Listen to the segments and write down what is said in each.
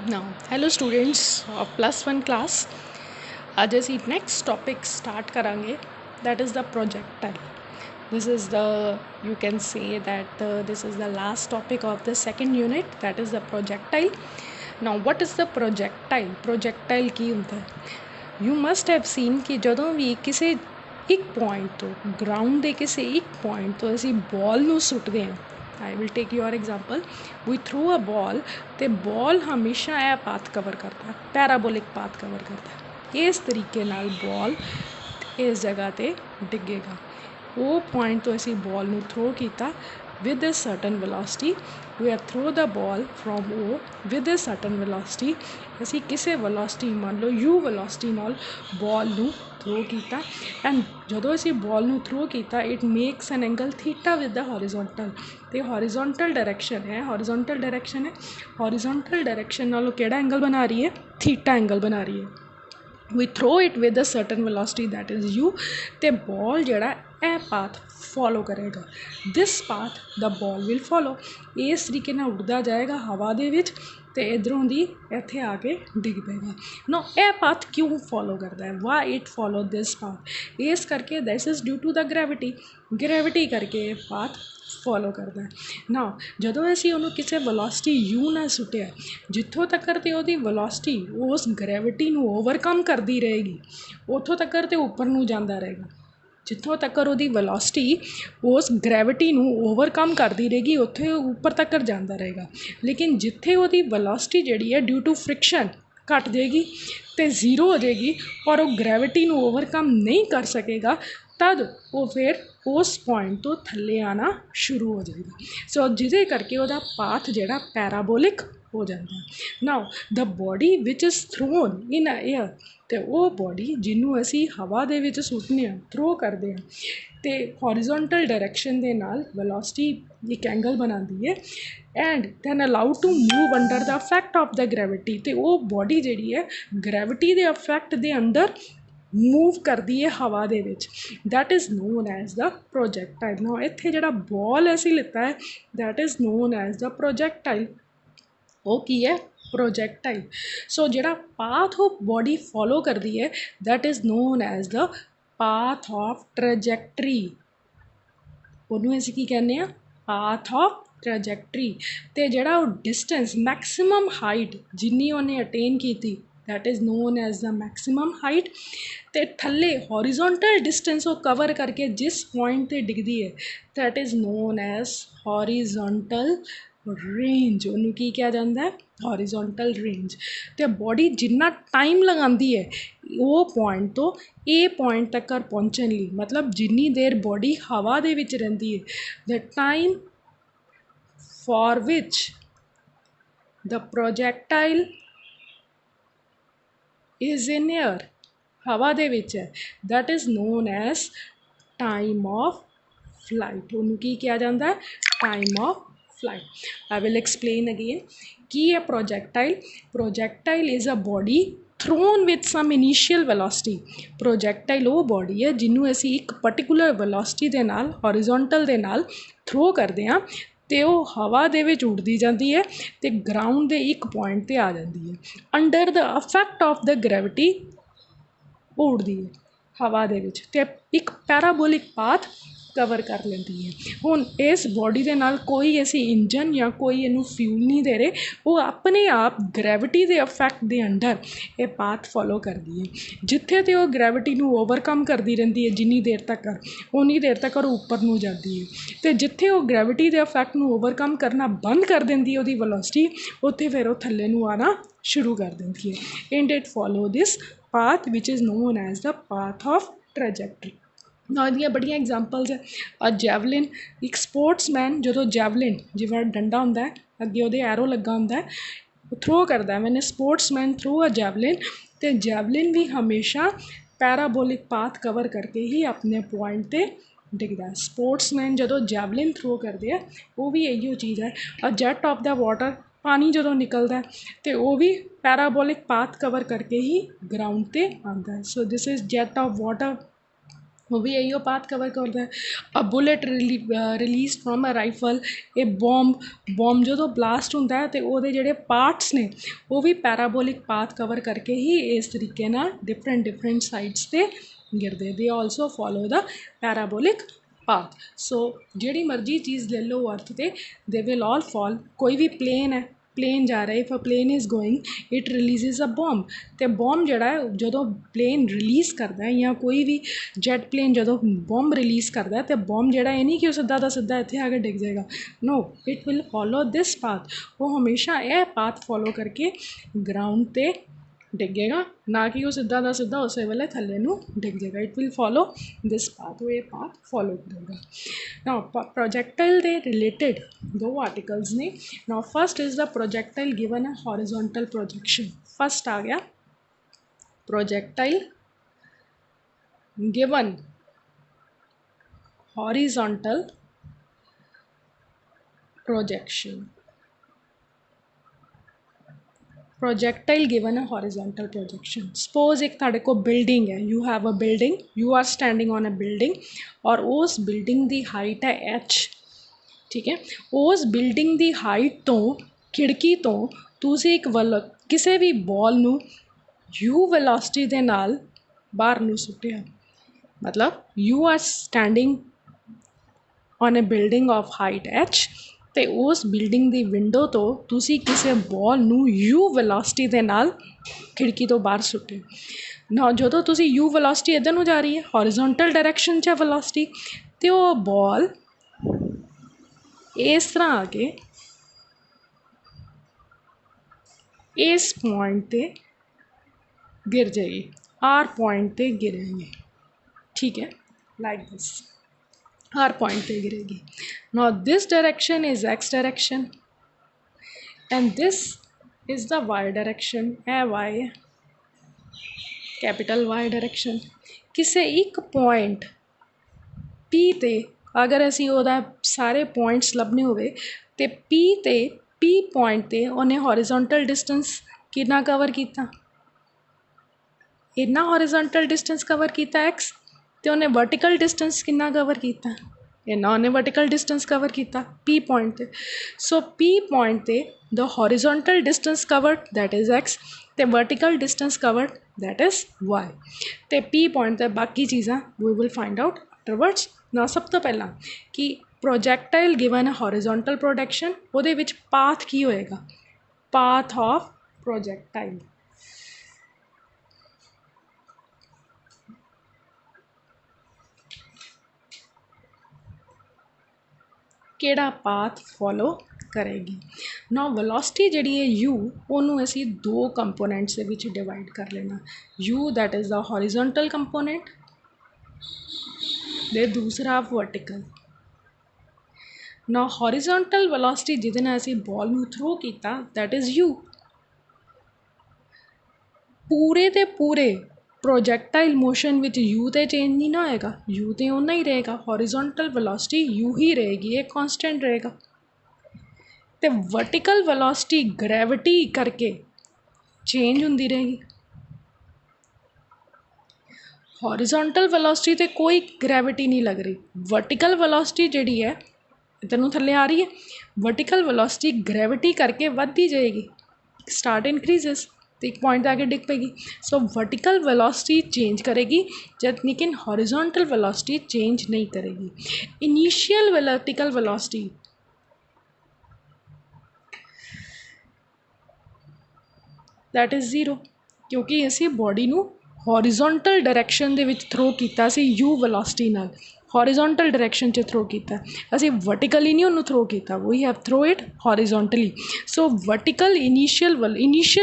Now, hello students of +1 class. आज ਅਸੀਂ next topic start करेंगे. That is the projectile. This is the, you can say that this is the last topic of the second unit. That is the projectile. Now, what is the projectile? Projectile ਕੀ ਹੁੰਦਾ ਹੈ? You must have seen कि ਜਦੋਂ ਵੀ ਕਿਸੇ ਇੱਕ point ਤੋਂ ground ਦੇ ਕਿਸੇ ਇੱਕ ਪੁਆਇੰਟ ਤੋਂ ਅਸੀਂ ਬੋਲ ਨੂੰ ਸੁੱਟਦੇ ਹਾਂ, I will take your example, we throw a ball तो बॉल हमेशा यह पाथ कवर करता है, पैराबोलिक पाथ कवर करता है। इस तरीके नाल बॉल इस जगह पर डिगेगा। वो पॉइंट तो असी बॉल नू थ्रो किया with a certain velocity, we have throw the ball from O with a certain velocity. असी किसी वेलोसिटी मान लो यू वेलोसिटी नाल बॉल नू थ्रो किया एंड जो असी बॉल नू थ्रो किया it makes an angle theta with the horizontal. तो हॉरिजोंटल डायरैक्शन है, हॉरिजोंटल डायरैक्शन है, हॉरिजोंटल डायरैक्शन नालों केड़ा एंगल बना रही है? थीटा एंगल बना रही है। We throw it with a certain velocity that is u, तो बॉल जड़ा ए पाथ फॉलो करेगा। This path the ball will follow. इस तरीके नाल उड़दा जाएगा हवा दे विच ते इधरों दी इत्थे आके डिग पेगा। नो ए पाथ क्यों फॉलो करता है? Why it follow this path? इस करके this is due to the gravity, gravity करके ये पाथ फॉलो करता है ना। ਜਦੋਂ ਅਸੀਂ ਉਹਨੂੰ ਕਿਸੇ ਵੈਲੋਸਿਟੀ ਯੂ ਨਾਲ ਸੁੱਟਿਆ, ਜਿੱਥੋਂ ਤੱਕ ਤੇ ਉਹਦੀ ਵੈਲੋਸਿਟੀ ਉਸ ਗ੍ਰੈਵਿਟੀ ਨੂੰ ਓਵਰਕਮ ਕਰਦੀ ਰਹੇਗੀ, ਉੱਥੋਂ ਤੱਕ ਤੇ ਉੱਪਰ ਨੂੰ ਜਾਂਦਾ ਰਹੇਗਾ। ਜਿੱਥੋਂ ਤੱਕ ਉਹਦੀ ਵੈਲੋਸਿਟੀ ਉਸ ਗ੍ਰੈਵਿਟੀ ਨੂੰ ਓਵਰਕਮ ਕਰਦੀ ਰਹੇਗੀ ਉੱਥੇ ਉੱਪਰ ਤੱਕ ਜਾਂਦਾ ਰਹੇਗਾ। ਲੇਕਿਨ ਜਿੱਥੇ ਉਹਦੀ ਵੈਲੋਸਿਟੀ ਜਿਹੜੀ ਹੈ ਡਿਊ ਟੂ ਫ੍ਰਿਕਸ਼ਨ ਘਟ ਜਾਏਗੀ ਤੇ ਜ਼ੀਰੋ ਹੋ ਜਾਏਗੀ ਔਰ ਉਹ ਗ੍ਰੈਵਿਟੀ ਨੂੰ ਓਵਰਕਮ ਨਹੀਂ ਕਰ ਸਕੇਗਾ, तद वो फिर उस पॉइंट तो थल्ले आना शुरू हो जाएगा। सो जिदे करके वह पाथ जोड़ा पैराबोलिक हो जाता है। Now the body which is thrown in air, तो वो बॉडी जिन्हों असी हवा दे विच सुटने थ्रो करते हैं तो हॉरिजोंटल डायरैक्शन के नाल वेलोसिटी एक एंगल बनाती है and then allowed to move under the effect of the gravity. तो वो बॉडी जी है ग्रैविटी के अफैक्ट के अंडर मूव करती है हवा दे विच, that is known as the projectile. Now इत्थे जिहड़ा बॉल असी लिता है that is known as the projectile. वो की है? प्रोजैक्टाइल। सो जिहड़ा पाथ ऑफ बॉडी फॉलो करती है that is known as the path of trajectory. उन्होंने असीं की कहने आ? Path of trajectory. तो जिहड़ा वो डिस्टेंस मैक्सिमम हाइट जिन्नी उन्हें अटेन की थी that is known as the maximum height. तो थल्ले हॉरिजोंटल डिस्टेंस वो कवर करके जिस पॉइंट पर डिगदी है that is known as horizontal range. उन्होंने की कहा जाता है? Horizontal range. तो बॉडी जिन्ना टाइम लगाती है वो पॉइंट तो ये पॉइंट तक पहुँचने लिए, मतलब जिन्नी देर बॉडी हवा दे विच रहिंदी है the time for which the projectile is in air, हवा दे विच है, that is known as time of flight. उन्होंने की कहा जाता है? Time of flight. I will explain again की है projectile. Projectile is a body thrown with some initial velocity. Projectile वो बॉडी है जिन्हों असी एक पर्टिकुलर वेलोसिटी के नाल हॉरिजोंटल के नाल थ्रो करते हैं तो वो हवा दे विच उड़दी जाती है तो ग्राउंड के एक पॉइंट पर आ जाती है। Under the effect of the gravity उड़दी है हवा दे विच ते एक पैराबोलिक पाथ कवर कर लेती है। हुण इस बॉडी के नाल कोई असी इंजन या कोई इनू फ्यूल नहीं दे रहे, वो अपने आप ग्रैविटी के अफैक्ट के अंडर ये पाथ फॉलो करती है। जिथे तो ग्रैविटी नू ओवरकम करती रहती है जिन्नी देर तक उन्नी देर तक और ऊपर नू जाती है, तो जिथे वो ग्रैविटी के अफैक्ट नू ओवरकम करना बंद कर देती है उसकी वेलोसिटी, उत्थे फिर वो थल्ले नू आना शुरू कर देती है। And it follow this path which is known as the path of trajectory. ना दी बड़िया एग्जाम्पल्स है। अ जैवलिन, एक स्पोर्ट्समैन जो जैवलिन जिवें डंडा होंदा है अगे वो एरो लगा होंदा है थ्रो करता है, मैंने स्पोर्ट्समैन थ्रू अ जैवलिन। तो जैवलिन भी हमेशा पैराबोलिक पाथ कवर करके ही अपने पॉइंट पर डिगदा है। स्पोर्ट्समैन जो जैवलिन थ्रो करते हैं वो भी इहो चीज़ है। अ जैट ऑफ द वाटर, पानी जो निकलता है तो वो भी पैराबोलिक पाथ कवर करके ही ग्राउंड पर आता है। So this is jet of water वो भी यही पाथ कवर करता है। A bullet release from a rifle, a bomb जो ब्लास्ट होंदा है तो वो जिहड़े पार्ट्स ने वो भी पैराबोलिक पाथ कवर करके ही इस तरीके नाल डिफरेंट साइड्स ते गिरदे। They also follow the parabolic path. So जिहड़ी मर्जी चीज़ ले लो अर्थ ते दे विल ऑल फॉल। कोई भी प्लेन है, प्लेन जा रहा है, if a plane is going it release a bomb, तो बॉम्ब जिहड़ा है जो प्लेन रिलीज़ करता है या कोई भी जैट प्लेन जो बॉम्ब रिलीज़ करता है तो बॉम्ब जिहड़ा ये नहीं कि सीधा दा सीधा इत्थे आके डिग जाएगा। No, it will follow this path. वो हमेशा यह पाथ फॉलो करके ग्राउंड ते डिगेगा, ना कि वो सीधा दा सीधा उस वेले थल्ले नूं डिग जाएगा। It will follow this path, वो ये पाथ फॉलो करेगा। नाउ प्रोजेक्टाइल दे रिलेटेड दो आर्टिकल्स ने। Now first is the projectile given a horizontal projection. First आ गया projectile given horizontal projection. Projectile given a horizontal projection. Suppose एक ताड़े को building है, you have a building, you are standing on a building और उस building दी height है h, ठीक है। उस building दी height तो खिड़की तो तुसी एक किसी भी बॉल नू u velocity दे नाल बाहर नू सुटिया। मतलब you are standing on a building of height h ਤੇ उस building ਦੀ window ਤੋਂ ਤੁਸੀਂ ਕਿਸੇ ball ਨੂੰ u velocity ਦੇ ਨਾਲ खिड़की ਤੋਂ ਬਾਹਰ ਸੁੱਟੇ। ਨਾ ਜਦੋਂ ਤੁਸੀਂ u velocity ਇੱਧਰ ਨੂੰ ਜਾ ਰਹੀ ਹੈ horizontal direction 'ਚ velocity, ਤੇ ਉਹ ball ਇਸ ਤਰ੍ਹਾਂ ਆ ਕੇ ਇਸ point ਤੇ गिर जाएगी, r point ਤੇ गिरेगी, ठीक है, like this। R point पे गिरेगी। Now this direction is x direction and this is the y direction। है y, capital Y direction। किसी एक point P ते अगर असी ओदा सारे points लभने होवे ते P point ते उन्हें horizontal distance कितना कवर किया, इतना horizontal distance कवर किया x, ते उन्हें vertical distance कितना कवर किया, इन्ना उन्हें vertical distance कवर किया P point ते। So P point ते the horizontal distance covered that is x, ते vertical distance covered that is y। ते P point ते बाकी चीज़ां we will find out afterwards। ना सब तो पहला कि projectile given a horizontal projection ਉਹਦੇ ਵਿੱਚ path की होएगा, path of projectile। ਕਿਹੜਾ ਪਾਥ ਫੋਲੋ ਕਰੇਗੀ। ਨਾ ਵੈਲੋਸਿਟੀ ਜਿਹੜੀ ਹੈ u ਉਹਨੂੰ ਅਸੀਂ ਦੋ ਕੰਪੋਨੈਂਟਸ ਦੇ ਵਿੱਚ ਡਿਵਾਈਡ ਕਰ ਲੈਣਾ। u that is the horizontal component ਤੇ ਦੂਸਰਾ vertical। ਨਾ horizontal velocity ਜਿਹਦੇ ਨਾਲ ਅਸੀਂ ਬॉल ਨੂੰ ਥਰੋ ਕੀਤਾ that is u। ਪੂਰੇ ਦੇ ਪੂਰੇ प्रोजैक्टाइल मोशन विच u तो चेंज नहीं ना होएगा, u तो उन्ना ही रहेगा, हॉरिजॉन्टल वेलोसिटी u ही रहेगी, ये कांस्टेंट रहेगा। तो वर्टिकल वेलोसिटी ग्रेविटी करके चेंज होंदी रहेगी। हॉरिजॉन्टल वेलोसिटी तो कोई ग्रेविटी नहीं लग रही, वर्टिकल वेलोसिटी जिहड़ी है इधर नूं थल्ले आ रही है, वर्टिकल वेलोसिटी ग्रेविटी करके वधदी जाएगी, स्टार्ट इंक्रीजेस तो एक पॉइंट आके डिग पेगी। सो वर्टिकल वेलोसिटी चेंज करेगी जब लेकिन हॉरिजॉन्टल वेलोसिटी चेंज नहीं करेगी। Initial vertical velocity that is zero, क्योंकि असी बॉडी नू हॉरिजॉन्टल डायरैक्शन दे विच थ्रो कीता सी u वेलोसिटी नाल, हॉरिजॉन्टल डायरैक्शन च थ्रो किया, असी वर्टिकली नहीं उन्होंने थ्रो किया, we have throw it horizontally. So vertical initial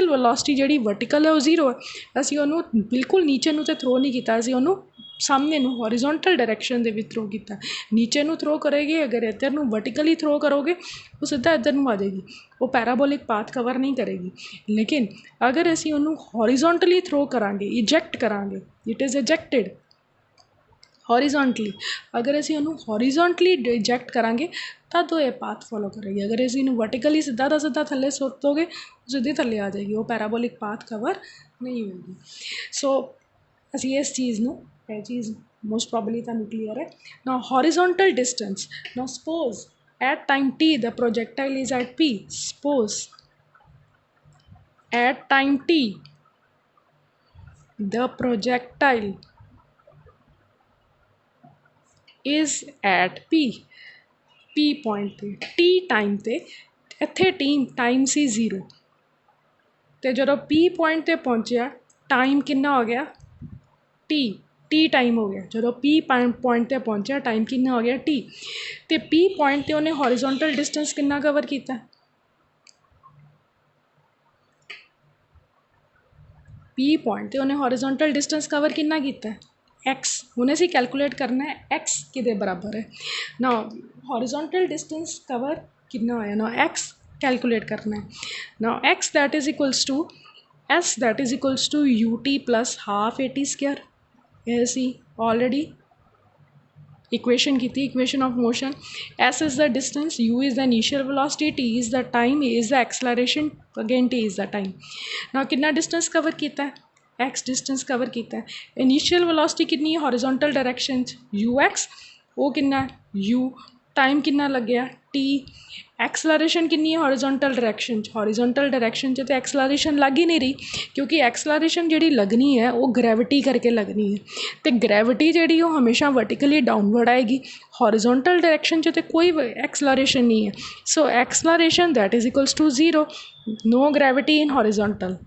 velocity जिहड़ी वर्टिकल है वो जीरो है, असी उन्होंने बिल्कुल नीचे नूं ते थ्रो नहीं किया, असी उन्होंने सामने नूं हॉरिजॉन्टल डायरैक्शन दे विच थ्रो किया। नीचे नूं थ्रो करेगी अगर इधर नूं वर्टिकली थ्रो करोगे वो सीधा इधर नूं आ जाएगी, वो पैराबोलिक पाथ कवर नहीं करेगी। लेकिन अगर असी उन्होंने हॉरिजॉन्टली थ्रो करांगे, इजैक्ट करांगे, इट इज़ इजैक्टेड हॉरिजॉन्टली, अगर असी उन्होंने हॉरिजॉन्टली इजैक्ट करांगे तद वो ये पाथ फॉलो करेगी। अगर असी इन्हूं वर्टिकली सीधा दा सीधा थल्ले सुट दोगे सीधी थल्ले आ जाएगी, वो पैराबोलिक पाथ कवर नहीं होगी। सो असी इस चीज़ नूं ये चीज़ most probably ਤੁਹਾਨੂੰ clear है. Now horizontal distance. Now suppose at time t the projectile is at p. Suppose at time t the projectile is at p point ਤੇ t time ਤੇ ਇੱਥੇ time ਸੀ 0 ਤੇ ਜਦੋਂ p point ਤੇ ਪਹੁੰਚਿਆ time ਕਿੰਨਾ ਹੋ ਗਿਆ टी टाइम हो गया जो पी पॉइंट ते पहुंचा टाइम कितना हो गया टी तो पी पॉइंट ते उन्हें हॉरिजॉन्टल डिस्टेंस कितना कवर किया पी पॉइंट ते उन्हें हॉरिजॉन्टल डिस्टेंस कवर कितना किया एक्स उन्हें सी कैलकुलेट करना है एक्स किदे बराबर है ना हॉरिजॉन्टल डिस्टेंस कवर कितना होया ना एक्स कैलकुलेट करना है ना x that is equals to s that is equals to u t plus half a t square ये सी ऑलरेडी equation की थी equation of motion s is the distance u is the initial velocity t is the time a is the acceleration again t is the time now कितना distance cover किया है x distance cover किया है initial velocity कितनी है horizontal direction ux वो कितना u time कितना लग गया t एक्सलरेशन कितनी है हॉरिजॉन्टल डायरैक्शन च तो एक्सलरेशन लग ही नहीं रही क्योंकि एक्सलरेशन जी लगनी है वो ग्रैविटी करके लगनी है तो ग्रैविटी जी हमेशा वर्टिकली डाउनवर्ड आएगी हॉरिजॉन्टल डायरैक्शन च तो कोई एक्सलरेशन नहीं है so acceleration that is equals to 0 no gravity in horizontal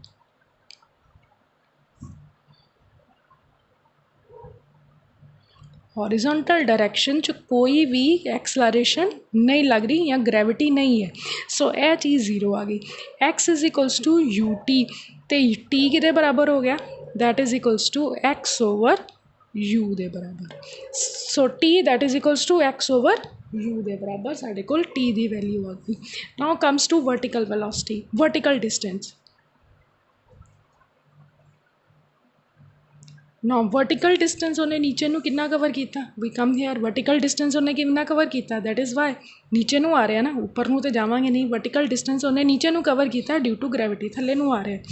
horizontal direction च कोई भी एक्सलरेशन नहीं लग रही या ग्रैविटी नहीं है सो यह चीज़ 0 आ गई x is equals to u t तो टी किदे बराबर हो गया that is equals to x over u दे बराबर so t that is equals to x over u दे बराबर साढ़े कोल टी दी वैल्यू आ गई now comes to vertical velocity vertical distance ना वर्टिकल डिस्टेंस उन्हें नीचे नू कितना कवर किया we come here vertical distance उन्हें कितना कवर किया दैट इज़ वाई नीचे नू आ रहा है ना ऊपर नू तो जावांगे नहीं वर्टिकल डिस्टेंस उन्हें नीचे नू कवर किया ड्यू टू ग्रैविटी थले नू आ रहा है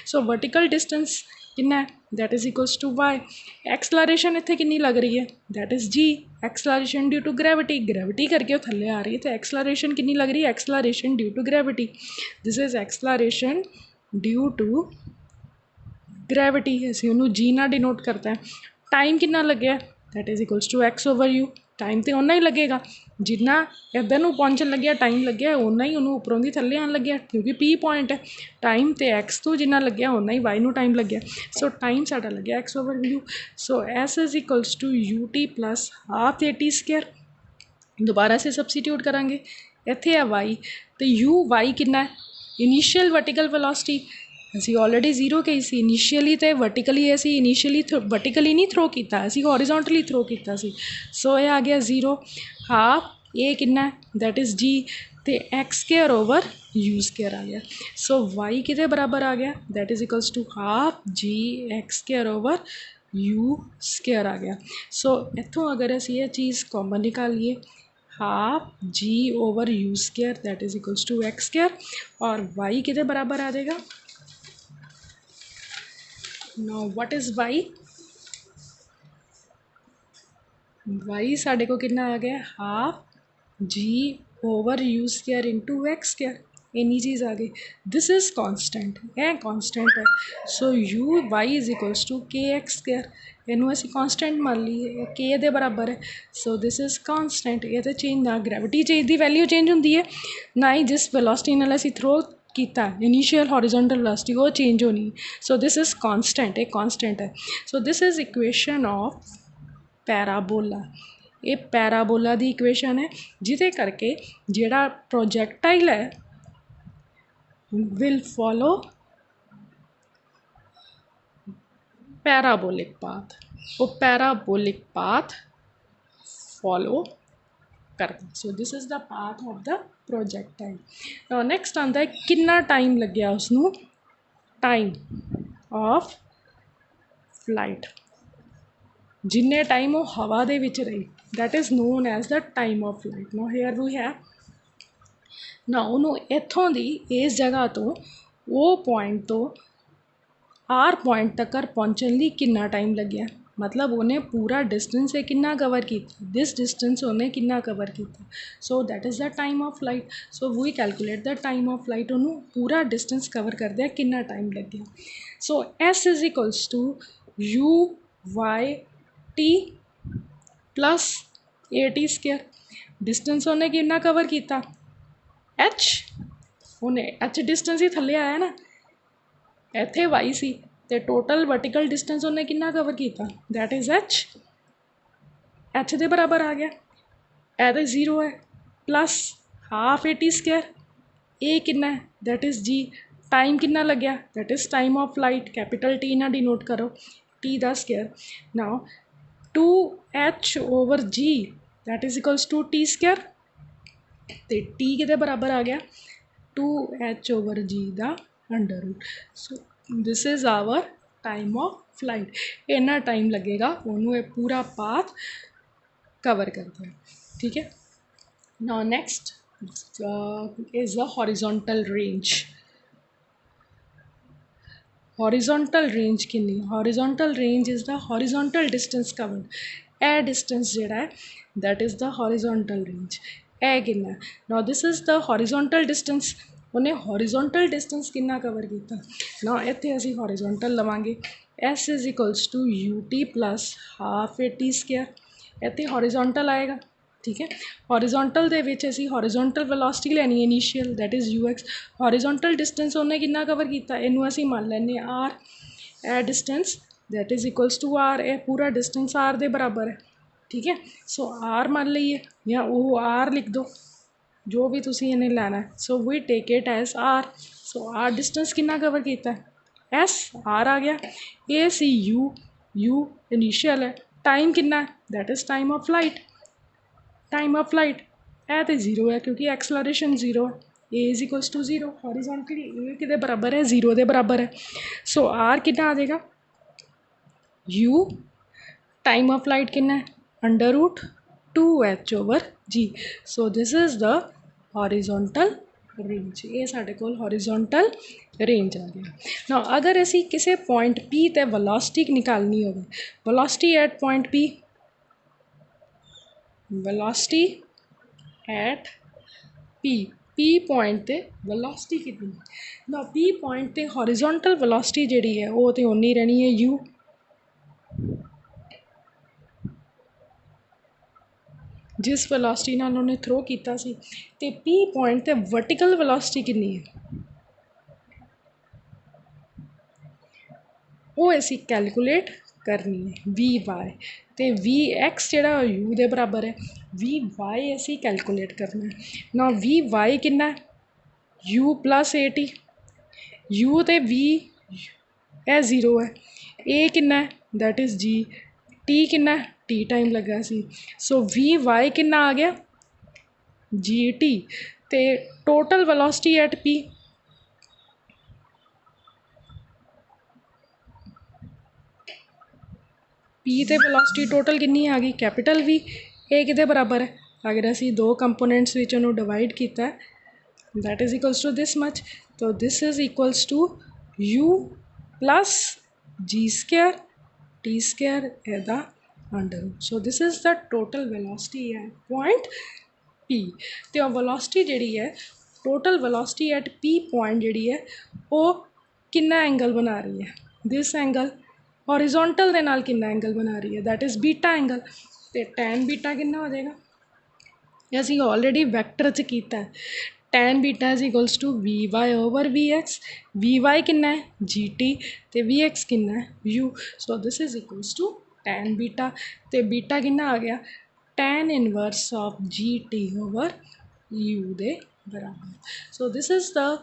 सो वर्टिकल डिस्टेंस कितना है that is equals to y acceleration इतने कितनी लग रही है that is g acceleration due to gravity करके थले आ रही है तो एक्सलरेशन कितनी लग रही है acceleration due to gravity this is acceleration due to gravity असी उन्होंने जी ना डिनोट करता है टाइम कितना लगे that is equals to x over u time तो उन्ना ही लगेगा जिन्ना इधर नू पहुँचन लगे टाइम लगे उन्ना ही उन्होंने उपरों की थले आन लगे क्योंकि पी पॉइंट है टाइम तो एक्स तो जिन्ना लगे उन्ना ही वाई नू टाइम लगे सो टाइम साडा लगे x over u so s is equals to u t plus half a t square दोबारा से सबसीट्यूट करांगे इत्थे है वाई तो यू वाई कितना इनिशियल वर्टिकल वेलोसिटी असी ऑलरेडी 0 कही सी इनिशियली तो वर्टिकली असी इनिशियली वर्टिकली नहीं थ्रो किया असी हॉरिजॉन्टली थ्रो किया सो ये आ गया 0 हाफ ए कितना दैट इज़ जी तो x square over u square आ गया सो वाई कितने बराबर आ गया that is equals to half g x square over u square आ गया सो इतों अगर असी ये चीज़ कॉमन निकालिए half g over u square that is equals to x square और वाई कितने बराबर आ जाएगा now what is y y साढ़े को कितना आ गया half g over u square into x square इन्नी चीज़ आ गई दिस इज़ कांस्टेंट है कांस्टेंट है so u y is equals to k x square इनू असी कांस्टेंट मान लीए के दे बराबर है सो दिस इज़ कांस्टेंट ये तो चेंज ना ग्रैविटी चेंज की वैल्यू चेंज होंगी है ना ही जिस वेलोसिटी नाल असी थ्रो किया इनिशियल हॉरिजॉन्टल वेलोसिटी वो चेंज होनी सो दिस इज़ कांस्टेंट एक कांस्टेंट है so this is equation of parabola ये पैराबोला दी इक्वेशन है जिदे करके जिहड़ा प्रोजैक्टाइल है विल फॉलो पैराबोलिक पाथ वो पैराबोलिक पाथ फॉलो करना so this is the path of the projectile next आंदा है कितना टाइम लग्या उसनू टाइम ऑफ फ्लाइट जिन्ने टाइम वो हवा दे विच रही that is known as the time of flight no here we है ना उन्होंने इत्थों दी इस जगह तो वो पॉइंट तो आर पॉइंट तक पहुँचने लिए कितना टाइम लग्या मतलब उन्हें पूरा डिस्टेंस है कितना कवर किया, दिस डिस्टेंस उन्हें कितना कवर किया, so that is the time of light. So we calculate the time of light, उन्होंने पूरा डिस्टेंस कवर कर दिया कितना टाइम लग गया। So s is equals to u y t plus a t square. Distance उन्हें कितना कवर किया, एच, उन्हें एच डिस्टेंस ही थले आया ना, ਇੱਥੇ ਵਾਈ ਸੀ ਤੇ ਟੋਟਲ ਵਰਟੀਕਲ ਡਿਸਟੈਂਸ ਉਹਨੇ ਕਿੰਨਾ ਕਵਰ ਕੀਤਾ, ਦੈਟ ਇਜ਼ ਐਚ, ਐਚ ਦੇ ਬਰਾਬਰ ਆ ਗਿਆ, ਇਹ ਤਾਂ ਜ਼ੀਰੋ ਹੈ, plus half a t square, ਇਹ ਕਿੰਨਾ ਹੈ, ਦੈਟ ਇਜ਼ ਜੀ, ਟਾਈਮ ਕਿੰਨਾ ਲੱਗਿਆ, that is time of light, capital T ਨਾਲ ਡਿਨੋਟ ਕਰੋ, ਟੀ ਦਾ square. Now 2h over g that is equals to t square, ਤੇ ਟੀ ਕਿਹਦੇ ਬਰਾਬਰ ਆ ਗਿਆ, 2h ਓਵਰ ਜੀ ਦਾ under root. So this is our time of flight, इन्ना टाइम लगेगा उन्होंने पूरा पाथ कवर करते हैं, ठीक है। Now next is the horizontal range. Horizontal range कितनी, horizontal range is the horizontal distance covered, ए डिस्टेंस जिहड़ा है that is the horizontal range, ए कितना। Now this is the horizontal distance, उन्हें हॉरिजॉन्टल डिस्टेंस कितना कवर किया ना, इत्थे असीं हॉरिजॉन्टल लवांगे, s is equals to u t plus half a t square, इत्थे हॉरिजॉन्टल आएगा, ठीक है। हॉरिजॉन्टल दे विच असीं हॉरिजॉन्टल वेलोसिटी लैनी है initial, that is u x, horizontal distance उन्हें कितना कवर किया, इनू असीं मान लैने आर, ए distance that is equals to R, ए पूरा डिस्टेंस आर दे बराबर है, ठीक है। सो आर मान लीए या वो आर लिख दो, जो भी तुसी इन्हें लेना है, so we take it as R. So R distance कितना कवर किया, एस आर आ गया, ए सी यू, यू इनीशियल है, टाइम कितना है, that is time of light, time of light ए तो जीरो है क्योंकि एक्सलरेशन जीरो है, a is equals to zero, horizontally ए कितने बराबर है, जीरो के बराबर है। सो आर कितना आ जाएगा, यू टाइम ऑफ लाइट कितना है, under root 2h over g. So this is the horizontal range, ये साढ़े कोल हॉरिजॉन्टल रेंज आ गया। ना अगर असी किसी पॉइंट पी ते वेलोसिटी निकालनी हो, velocity at point P, velocity at P, P point ते वेलोसिटी कितनी, ना पी पॉइंट ते हॉरिजॉन्टल वेलोसिटी जिहड़ी है वो तो उन्नी रहनी है यू, जिस वेलोसिटी नाल उन्हें थ्रो किया सी, ते पी पॉइंट ते वर्टिकल वेलोसिटी कितनी है वो असी कैलकुलेट करनी है, वी वाई, तो वी एक्स जिहड़ा यू दे बराबर है, वी वाई असी कैलकुलेट करना है। ना वी वाई कितना है, you plus a T, you तो वी ए जीरो है, ए कितना है दैट इज़ जी, टी कितना है, टी टाइम लगा सी, सो वी वाई कितना आ गया जी टी, तो total velocity at P, P ते वेलोसिटी टोटल कितनी आ गई, कैपिटल वी, ए कितने बराबर है, अगर असी दो कंपोनेंट्स विच उन्होंने डिवाइड किया that is equals to this much, तो this is equals to u plus g square t square एदा under, so this is the total velocity at point p. तो वेलोसिटी जिहड़ी है, total velocity at p point जिहड़ी है वो कितना angle बना रही है, दिस एंगल, हॉरिजॉन्टल दे नाल कितना एंगल बना रही है, दैट इज़ बीटा एंगल, तो टैन बीटा कितना हो जाएगा, असी ऑलरेडी वैक्टर च कीता है, tan beta is equals to v y over v y कितना है जी टी, तो वी एक्स कितना है u, so this is equals to tan beta, तो बीटा कितना आ गया, tan inverse of g t over u दे बराबर। So this is the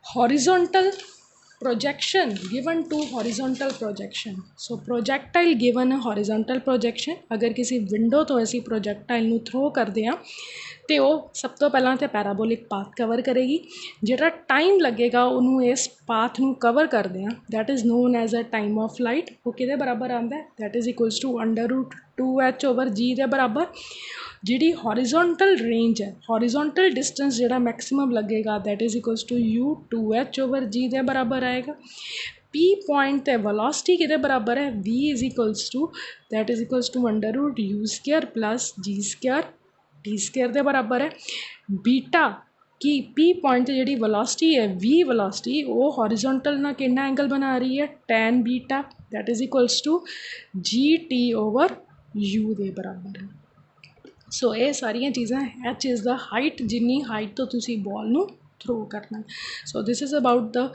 horizontal projection given to horizontal projection, so projectile given a horizontal projection, अगर किसी window तो ऐसी प्रोजैक्टाइल नू थ्रो करते हैं तो वो सब तो पहला तो पैराबोलिक पाथ कवर करेगी, जिहड़ा टाइम लगेगा उन्होंने इस पाथ नू कवर करते हैं that is known as a time of light, वो किहदे बराबर आंदा है, that is equals to under root 2h over g दे बराबर। जिहड़ी हॉरिजॉन्टल रेंज है, हॉरिजॉन्टल डिस्टेंस जिहड़ा मैक्सिमम लगेगा that is equals to u 2h over g दे बराबर आएगा। पी पॉइंट ते वेलोसिटी किहदे बराबर है v is equals to that is equals to under root u square plus g square t square के बराबर है। बीटा की पी पॉइंट जी वेलोसिटी है v वेलोसिटी वो हॉरिजॉन्टल ना कितना एंगल बना रही है tan beta that is equals to g t over u के बराबर है। सो ये सारिया चीज़ां एच इज़ द हाइट जिन्नी हाइट तो तुसी बॉल नू थ्रो करना। So this is about the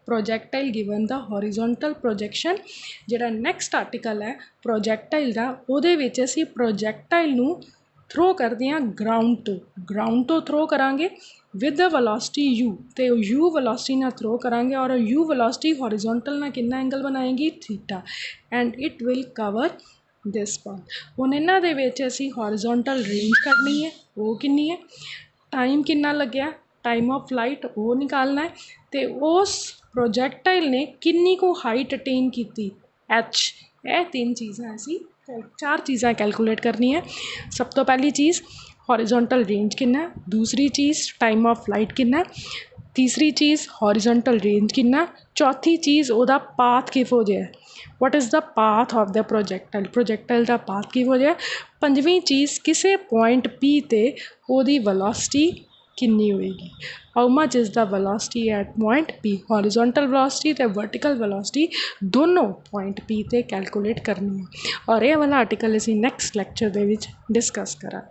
projectile given the horizontal projection. जिहड़ा नैक्सट आर्टिकल है प्रोजैक्टाइल का उहदे विच असीं प्रोजैक्टाइल नू थ्रो करते हैं ग्राउंड तो थ्रो करांगे विद द वेलोसिटी यू तो यू वेलोसिटी ना थ्रो करांगे और यू वेलोसिटी हॉरिजॉन्टल ना कितना एंगल बनाएगी theta and it will cover this point. हुण इन्हां दे विच असीं हॉरिजॉन्टल रेंज करनी है वो कितनी है टाइम कितना लग्या टाइम ऑफ लाइट वो निकालना है तो उस प्रोजैक्टाइल ने कितनी को हाइट अटेन की एच ये तीन चीज़ां असीं चार चीज़ां कैलकुलेट करनी है। सब तो पहली चीज़ हॉरिजॉन्टल रेंज कितना दूसरी चीज़ टाइम ऑफ लाइट कितना तीसरी चीज़ हॉरिजॉन्टल रेंज कितना चौथी चीज़ उहदा पाथ किहो जिहा है what is the path of the projectile का पाथ किहो जिहा पंजवीं चीज़ किसी पॉइंट पी ते उहदी वेलोसिटी कितनी होएगी how much is the velocity at point P horizontal velocity ते वर्टिकल वेलोसिटी दोनों पॉइंट पी ते कैलकुलेट करनी है और ये वाला आर्टिकल असीं नैक्सट लैक्चर दे विच डिस्कस करा।